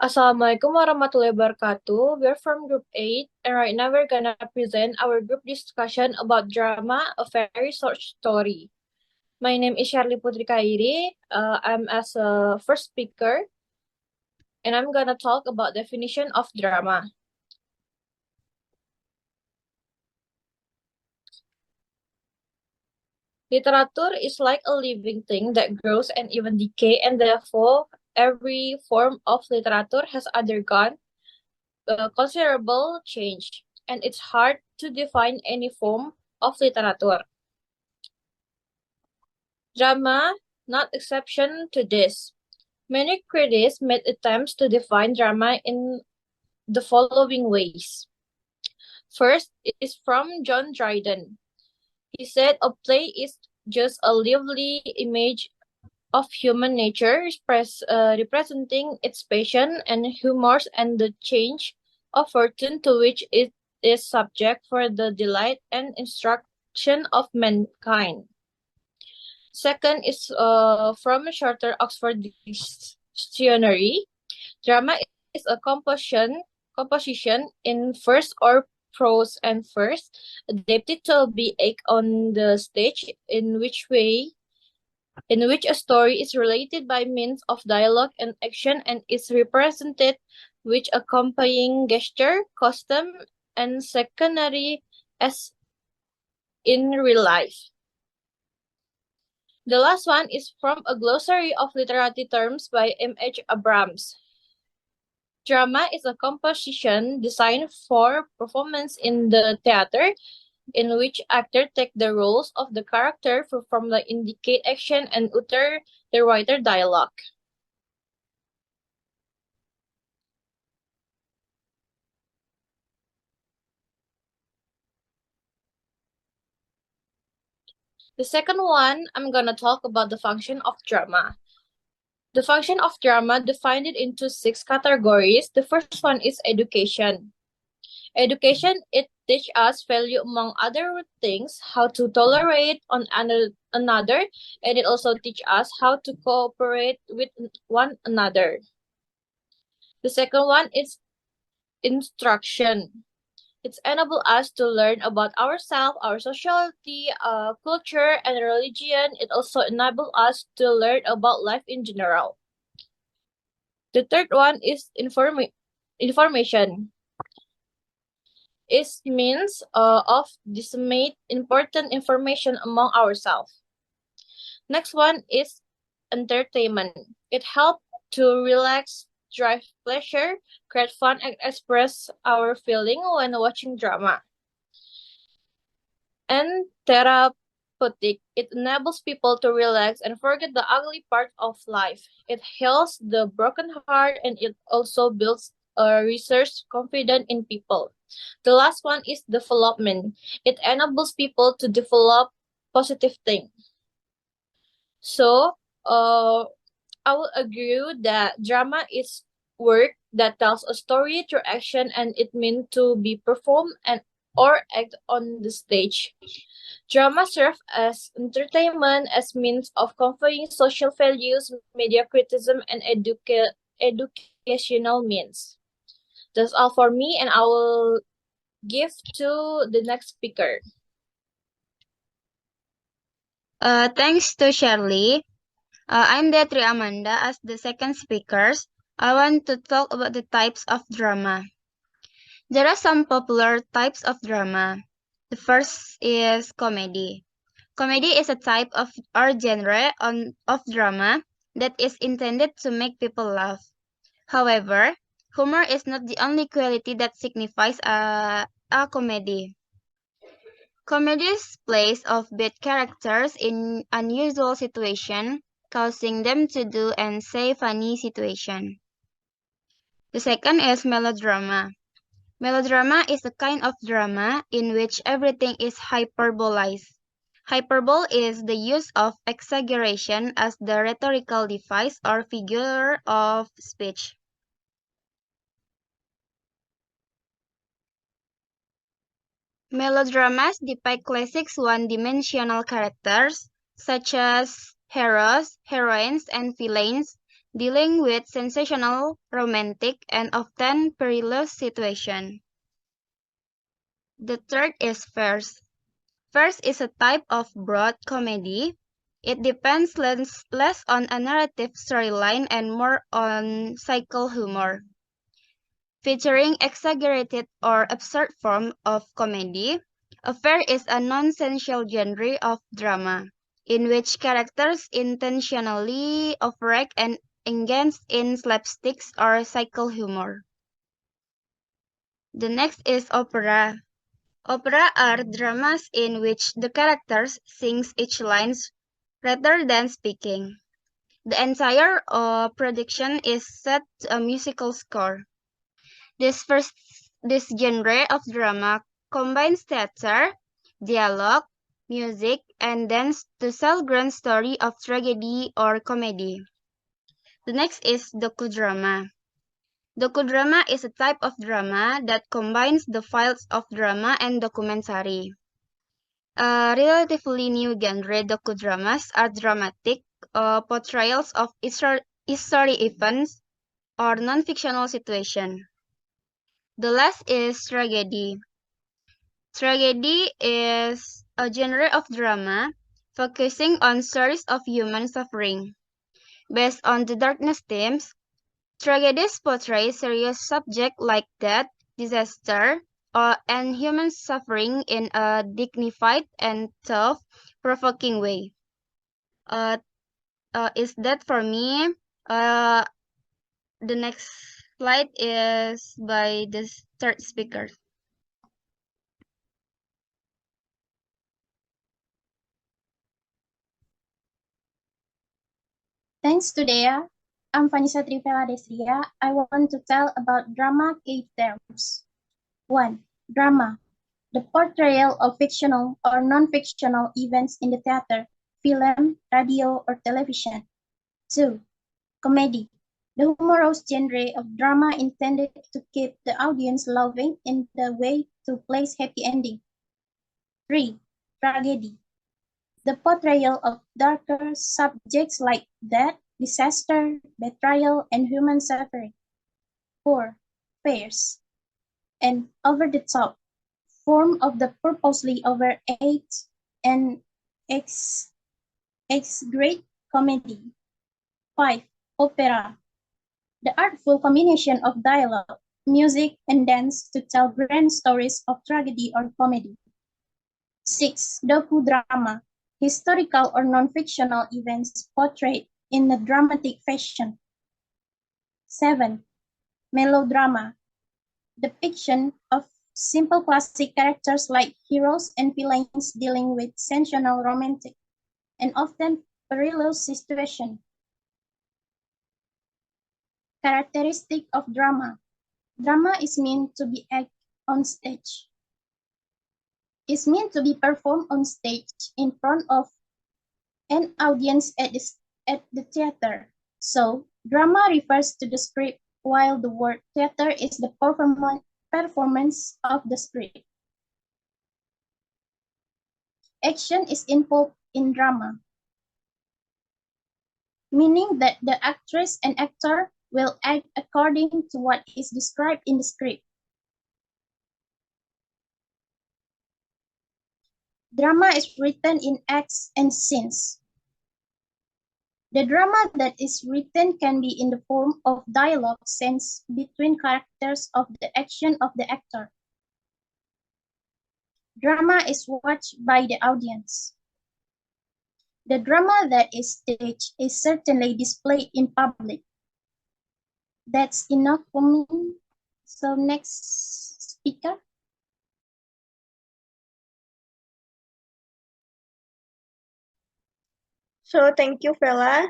Assalamualaikum warahmatullahi wabarakatuh. We're from Group 8, and right now we're gonna present our group discussion about drama, a very short story. My name is Shirley Putri Kairi. I'm as a first speaker, and I'm gonna talk about definition of drama. Literature is like a living thing that grows and even decay, and therefore every form of literature has undergone considerable change, and it's hard to define any form of literature. Drama, not exception to this. Many critics made attempts to define drama in the following ways. First is from John Dryden. He said a play is just a lively image of human nature, representing its passion and humors and the change of fortune to which it is subject for the delight and instruction of mankind. Second is from a shorter Oxford Dictionary. Drama is a composition in verse or prose and verse, adapted to be act on the stage, in which a story is related by means of dialogue and action and is represented with accompanying gesture, costume, and secondary as in real life. The last one is from a glossary of literary terms by M.H. Abrams. Drama is a composition designed for performance in the theater, in which actors take the roles of the character, perform the indicate action, and utter the writer dialogue. The second one, I'm gonna talk about the function of drama. The function of drama divided into 6 categories. The first one is education. Education, it teaches us value among other things, how to tolerate on another, and it also teaches us how to cooperate with one another. The second one is instruction. It's enable us to learn about ourselves, our sociality, culture, and religion. It also enable us to learn about life in general. The third one is information. It means of disseminate important information among ourselves. Next one is entertainment. It helps to relax, drive pleasure, create fun, and express our feeling when watching drama. And therapeutic. It enables people to relax and forget the ugly part of life. It heals the broken heart, and it also builds a research confidence in people. The last one is development. It enables people to develop positive things. So, I will agree that drama is work that tells a story through action, and it means to be performed and or act on the stage. Drama serves as entertainment, as means of conveying social values, media criticism, and educational means. That's all for me, and I will give to the next speaker. Thanks to Shirley. I'm Detri Amanda as the second speaker. I want to talk about the types of drama. There are some popular types of drama. The first is comedy. Comedy is a type of or genre of drama that is intended to make people laugh. However, humor is not the only quality that signifies a comedy. Comedies plays offbeat characters in unusual situations, causing them to do and say funny situation. The second is melodrama. Melodrama is a kind of drama in which everything is hyperbolized. Hyperbole is the use of exaggeration as the rhetorical device or figure of speech. Melodramas depict classic one-dimensional characters such as heroes, heroines, and villains dealing with sensational, romantic, and often perilous situations. The third is farce. Farce is a type of broad comedy. It depends less on a narrative storyline and more on cycle humor. Featuring exaggerated or absurd form of comedy, a farce is a nonsensical genre of drama, in which characters intentionally overact and engage in slapsticks or cycle humor. The next is opera. Opera are dramas in which the characters sings each lines rather than speaking. The entire production is set to a musical score. This genre of drama combines theater, dialogue, music, and dance to tell grand story of tragedy or comedy. The next is docudrama. Docudrama is a type of drama that combines the fields of drama and documentary. A relatively new genre, docudramas are dramatic portrayals of history events or non-fictional situations. The last is tragedy. Tragedy is a genre of drama focusing on stories of human suffering. Based on the darkness themes, tragedies portray serious subjects like death, disaster, and human suffering in a dignified and thought-provoking way. Is that for me? The next slide is by the third speaker. Thanks to Dea. I'm Vanessa Trivela Desria. I want to tell about drama key terms. 1. Drama. The portrayal of fictional or non-fictional events in the theater, film, radio, or television. 2. Comedy. The humorous genre of drama intended to keep the audience laughing in the way to place happy ending. 3. Tragedy. The portrayal of darker subjects like death, disaster, betrayal, and human suffering. 4. Farce. An over-the-top form of the purposely overacted and exaggerate comedy. 5. Opera. The artful combination of dialogue, music, and dance to tell grand stories of tragedy or comedy. 6. Docudrama. Historical or non-fictional events portrayed in a dramatic fashion. 7. Melodrama. Depiction of simple classic characters like heroes and villains dealing with sensational romantic and often perilous situations. Characteristic of drama. Drama is meant to be acted on stage. Is meant to be performed on stage in front of an audience at the theater. So, drama refers to the script, while the word theater is the performance of the script. Action is involved in drama, meaning that the actress and actor will act according to what is described in the script. Drama is written in acts and scenes. The drama that is written can be in the form of dialogue scenes between characters of the action of the actor. Drama is watched by the audience. The drama that is staged is certainly displayed in public. That's enough for me. So next speaker. So thank you, Vela.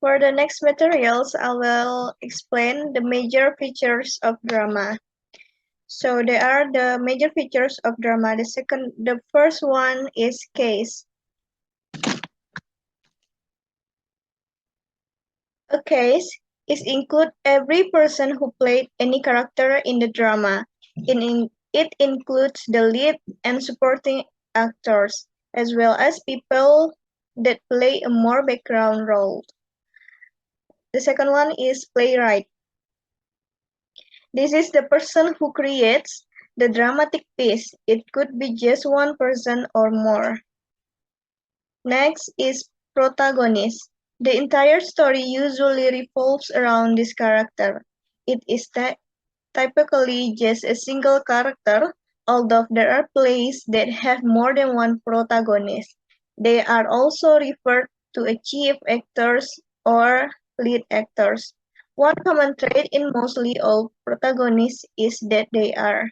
For the next materials, I will explain the major features of drama. So there are the major features of drama. The first one is case. A case is include every person who played any character in the drama. It includes the lead and supporting actors, as well as people that play a more background role. The second one is playwright. This is the person who creates the dramatic piece. It could be just one person or more. Next is protagonist. The entire story usually revolves around this character. It is typically just a single character, although there are plays that have more than one protagonist. They are also referred to as chief actors or lead actors. One common trait in mostly all protagonists is that they are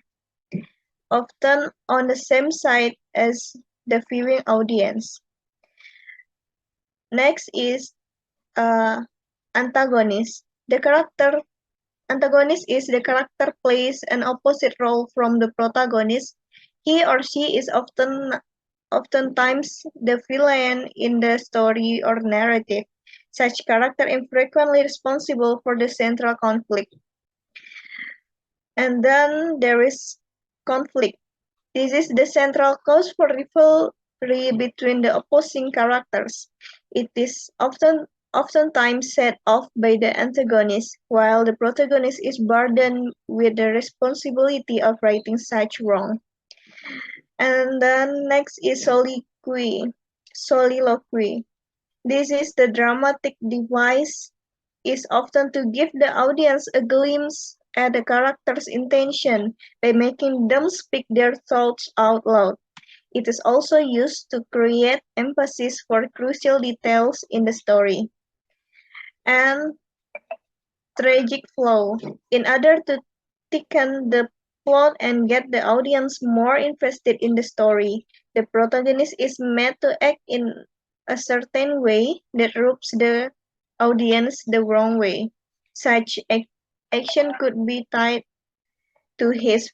often on the same side as the viewing audience. Next is antagonist. Antagonist is the character plays an opposite role from the protagonist. He or she is oftentimes the villain in the story or narrative. Such character is frequently responsible for the central conflict. And then there is conflict. This is the central cause for rivalry between the opposing characters. It is oftentimes set off by the antagonist, while the protagonist is burdened with the responsibility of righting such wrong. And then next is soliloquy. This is the dramatic device is often to give the audience a glimpse at the character's intention by making them speak their thoughts out loud. It is also used to create emphasis for crucial details in the story. And tragic flow. In order to thicken the plot and get the audience more invested in the story, the protagonist is made to act in a certain way that rubs the audience the wrong way. Such action could be tied to his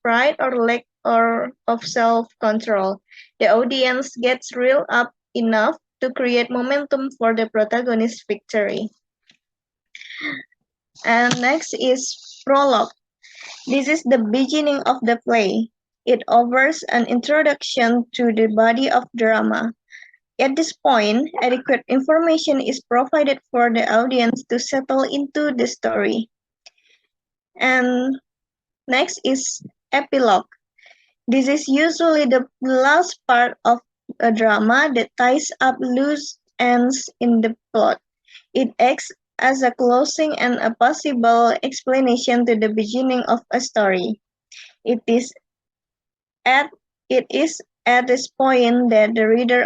pride or lack of self-control. The audience gets reeled up enough to create momentum for the protagonist's victory. And next is prologue. This is the beginning of the play. It offers an introduction to the body of drama. At this point, adequate information is provided for the audience to settle into the story. And next is epilogue. This is usually the last part of a drama that ties up loose ends in the plot. It acts as a closing and a possible explanation to the beginning of a story. It is at this point that the reader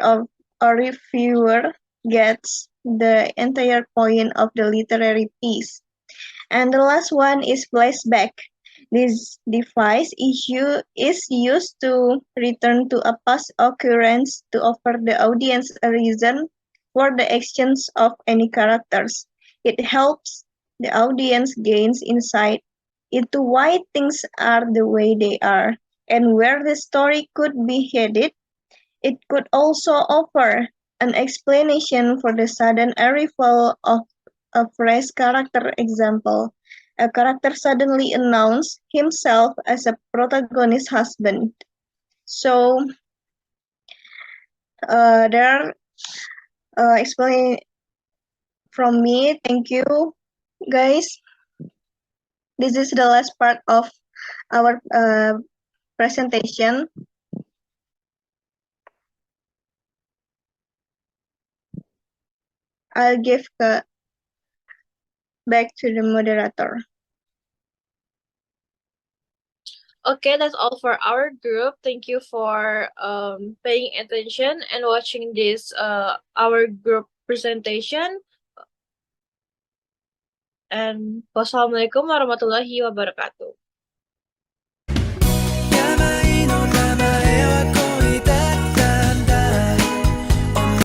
or reviewer gets the entire point of the literary piece. And the last one is flashback. This device is used to return to a past occurrence to offer the audience a reason for the actions of any characters. It helps the audience gains insight into why things are the way they are and where the story could be headed. It could also offer an explanation for the sudden arrival of a fresh character. Example, a character suddenly announced himself as a protagonist's husband. So there are explain from me. Thank you, guys. This is the last part of our presentation. I'll give back to the moderator. Okay, that's all for our group. Thank you for paying attention and watching this our group presentation. And wassalamualaikum warahmatullahi wabarakatuh.